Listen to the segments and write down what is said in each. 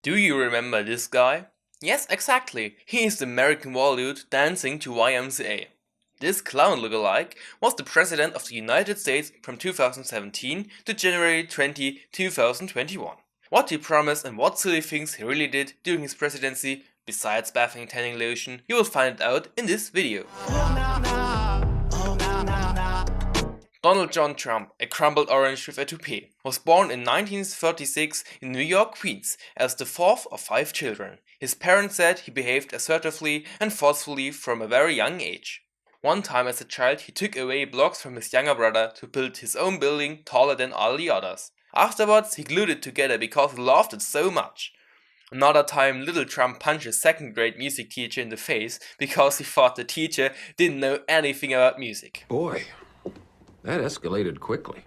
Do you remember this guy? Yes, exactly. He is the American Volute dancing to YMCA. This clown lookalike was the President of the United States from 2017 to January 20, 2021. What he promised and what silly things he really did during his presidency, besides bathing tanning lotion, you will find it out in this video. Donald John Trump, a crumbled orange with a toupee, was born in 1936 in New York, Queens, as the fourth of 5 children. His parents said he behaved assertively and forcefully from a very young age. One time as a child he took away blocks from his younger brother to build his own building taller than all the others. Afterwards he glued it together because he loved it so much. Another time little Trump punched his 2nd grade music teacher in the face because he thought the teacher didn't know anything about music. Boy, that escalated quickly.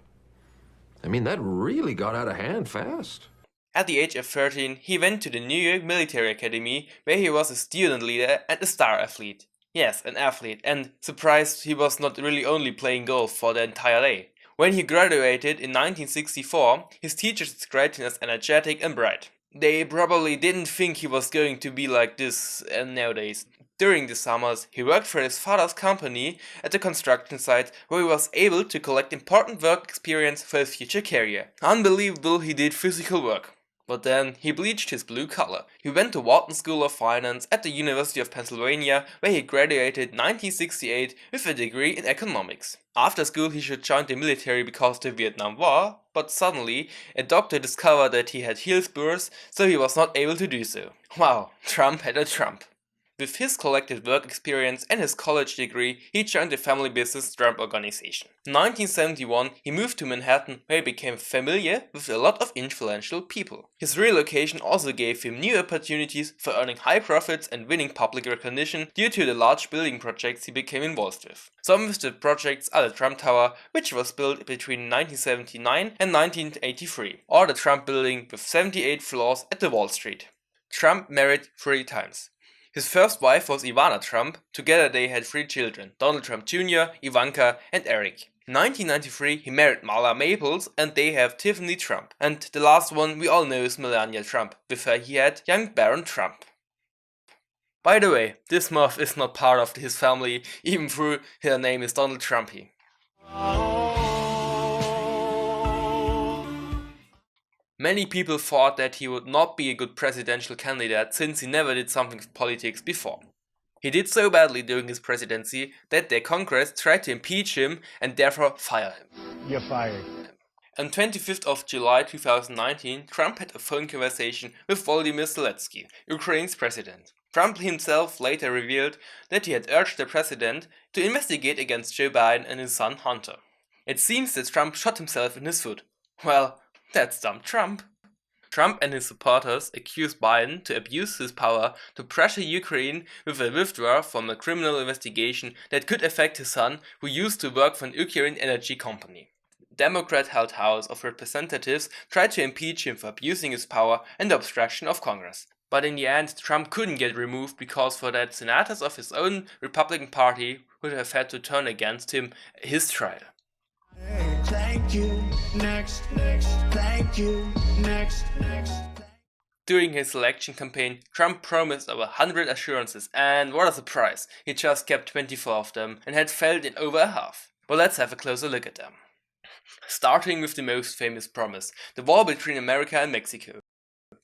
I mean, that really got out of hand fast. At the age of 13, he went to the New York Military Academy, where he was a student leader and a star athlete. Yes, an athlete, and surprised he was not really only playing golf for the entire day. When he graduated in 1964, his teachers described him as energetic and bright. They probably didn't think he was going to be like this nowadays. During the summers, he worked for his father's company at a construction site where he was able to collect important work experience for his future career. Unbelievable, he did physical work. But then he bleached his blue collar. He went to Wharton School of Finance at the University of Pennsylvania, where he graduated in 1968 with a degree in economics. After school he should join the military because of the Vietnam War, but suddenly a doctor discovered that he had heel spurs, so he was not able to do so. Wow, Trump had a Trump. With his collected work experience and his college degree, he joined the family business Trump Organization. In 1971, he moved to Manhattan, where he became familiar with a lot of influential people. His relocation also gave him new opportunities for earning high profits and winning public recognition due to the large building projects he became involved with. Some of the projects are the Trump Tower, which was built between 1979 and 1983, or the Trump Building with 78 floors at the Wall Street. Trump married 3 times. His first wife was Ivana Trump. Together they had 3 children, Donald Trump Jr., Ivanka and Eric. In 1993 he married Marla Maples and they have Tiffany Trump. And the last one we all know is Melania Trump. With her he had young Baron Trump. By the way, this moth is not part of his family, even though her name is Donald Trumpy. Many people thought that he would not be a good presidential candidate since he never did something with politics before. He did so badly during his presidency that the Congress tried to impeach him and therefore fire him. You're fired. On 25th of July 2019, Trump had a phone conversation with Volodymyr Zelensky, Ukraine's president. Trump himself later revealed that he had urged the president to investigate against Joe Biden and his son Hunter. It seems that Trump shot himself in his foot. Well, that's dumb Trump. Trump and his supporters accused Biden to abuse his power to pressure Ukraine with a withdrawal from a criminal investigation that could affect his son, who used to work for an Ukrainian energy company. The Democrat-held House of Representatives tried to impeach him for abusing his power and the obstruction of Congress. But in the end, Trump couldn't get removed because for that senators of his own Republican Party would have had to turn against him his trial. Thank you. Next. Thank you. Next. During his election campaign, Trump promised over 100 assurances, and what a surprise, he just kept 24 of them and had failed in over half. Well, let's have a closer look at them. Starting with the most famous promise, the wall between America and Mexico.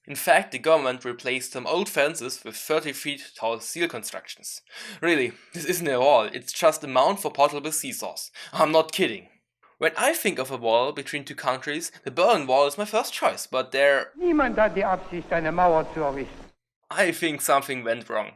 In fact, the government replaced some old fences with 30 feet tall steel constructions. Really, this isn't a wall, it's just a mount for portable seesaws. I'm not kidding. When I think of a wall between 2 countries, the Berlin Wall is my first choice, but Niemand hat die Absicht, eine Mauer zu errichten. I think something went wrong.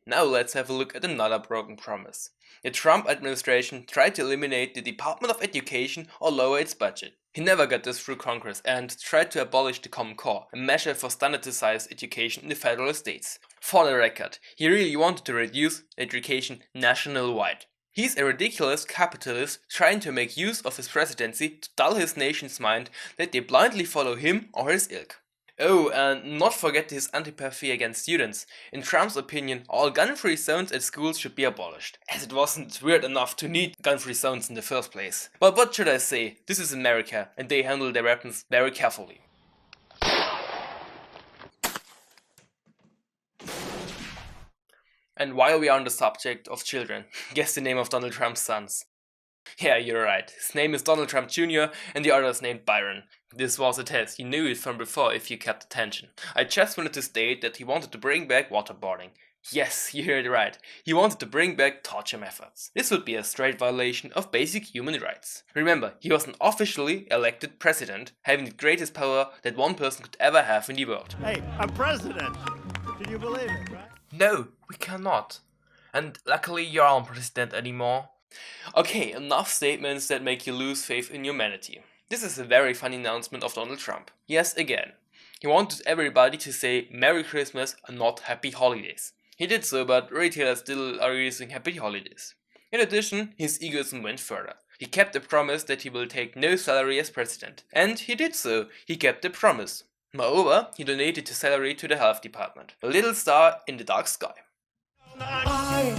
Now let's have a look at another broken promise. The Trump administration tried to eliminate the Department of Education or lower its budget. He never got this through Congress and tried to abolish the Common Core, a measure for standardized education in the federal states. For the record, he really wanted to reduce education national-wide. He's a ridiculous capitalist trying to make use of his presidency to dull his nation's mind that they blindly follow him or his ilk. Oh, and not forget his antipathy against students. In Trump's opinion, all gun-free zones at schools should be abolished, as it wasn't weird enough to need gun-free zones in the first place. But what should I say, this is America, and they handle their weapons very carefully. And while we are on the subject of children, guess the name of Donald Trump's sons. Yeah, you're right. His name is Donald Trump Jr. and the other is named Byron. This was a test, you knew it from before if you kept attention. I just wanted to state that he wanted to bring back waterboarding. Yes, you heard it right. He wanted to bring back torture methods. This would be a straight violation of basic human rights. Remember, he was an officially elected president, having the greatest power that one person could ever have in the world. Hey, I'm president. Can you believe it, right? No, we cannot. And luckily you aren't president anymore. Okay, enough statements that make you lose faith in humanity. This is a very funny announcement of Donald Trump. Yes, again. He wanted everybody to say Merry Christmas and not Happy Holidays. He did so, but retailers still are using Happy Holidays. In addition, his egoism went further. He kept the promise that he will take no salary as president. And he did so. He kept the promise. Moreover, he donated his salary to the health department. A little star in the dark sky. I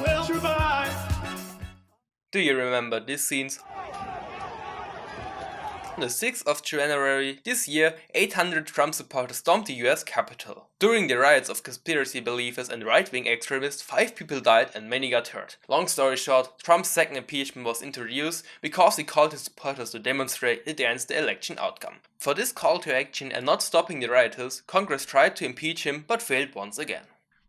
will survive. Do you remember these scenes? On the 6th of January this year, 800 Trump supporters stormed the US Capitol. During the riots of conspiracy believers and right-wing extremists, 5 people died and many got hurt. Long story short, Trump's second impeachment was introduced because he called his supporters to demonstrate against the election outcome. For this call to action and not stopping the rioters, Congress tried to impeach him but failed once again.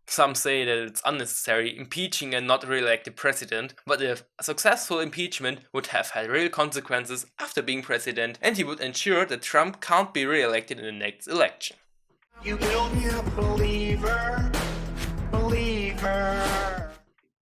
Some say that it's unnecessary impeaching and not re-elect the president, but a successful impeachment would have had real consequences after being president and he would ensure that Trump can't be re-elected in the next election. You will be a believer.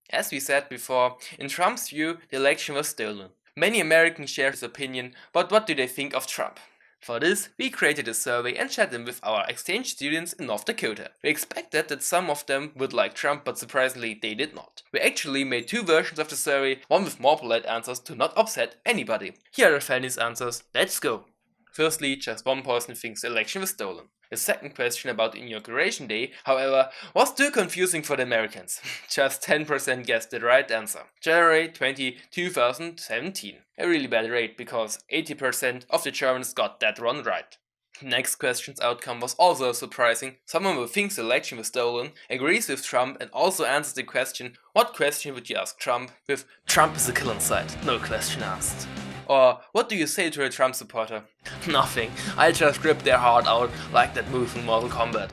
As we said before, in Trump's view, the election was stolen. Many Americans share his opinion, but what do they think of Trump? For this, we created a survey and shared them with our exchange students in North Dakota. We expected that some of them would like Trump, but surprisingly they did not. We actually made 2 versions of the survey, one with more polite answers to not upset anybody. Here are Fanny's answers, let's go! Firstly, just one person thinks the election was stolen. The second question about Inauguration Day, however, was too confusing for the Americans. Just 10% guessed the right answer. January 20, 2017. A really bad rate because 80% of the Germans got that one right. Next question's outcome was also surprising. Someone who thinks the election was stolen, agrees with Trump and also answers the question, what question would you ask Trump? With Trump is a kill inside, no question asked. Or, what do you say to a Trump supporter? Nothing, I just rip their heart out like that move in Mortal Kombat.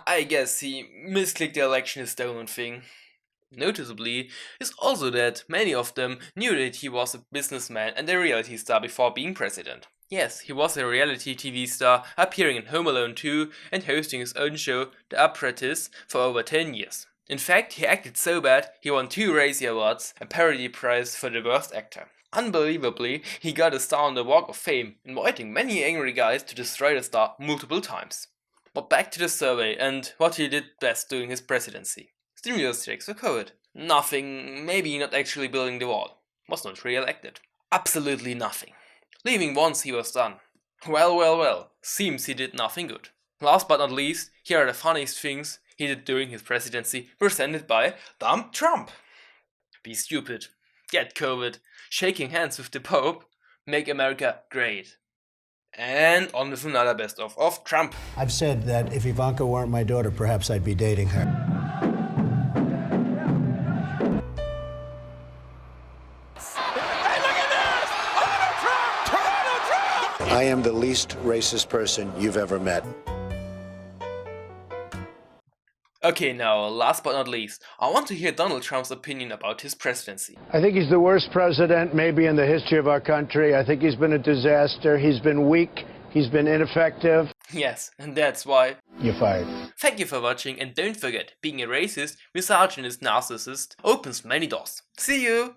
I guess he misclicked the election is stolen thing. Noticeably is also that many of them knew that he was a businessman and a reality star before being president. Yes, he was a reality TV star, appearing in Home Alone 2 and hosting his own show, The Apprentice, for over 10 years. In fact, he acted so bad, he won 2 Razzie Awards, a parody prize for the worst actor. Unbelievably, he got a star on the Walk of Fame, inviting many angry guys to destroy the star multiple times. But back to the survey and what he did best during his presidency. Stimulus checks for COVID. Nothing, maybe not actually building the wall. Was not re-elected. Absolutely nothing. Leaving once he was done. Well, seems he did nothing good. Last but not least, here are the funniest things he did during his presidency, presented by Dumb Trump. Be stupid. Get COVID. Shaking hands with the Pope. Make America great. And on with another best of Trump. I've said that if Ivanka weren't my daughter, perhaps I'd be dating her. I am the least racist person you've ever met. Okay, now, last but not least, I want to hear Donald Trump's opinion about his presidency. I think he's the worst president maybe in the history of our country. I think he's been a disaster. He's been weak. He's been ineffective. Yes, and that's why You're fired. Thank you for watching and don't forget, being a racist, misogynist, narcissist opens many doors. See you!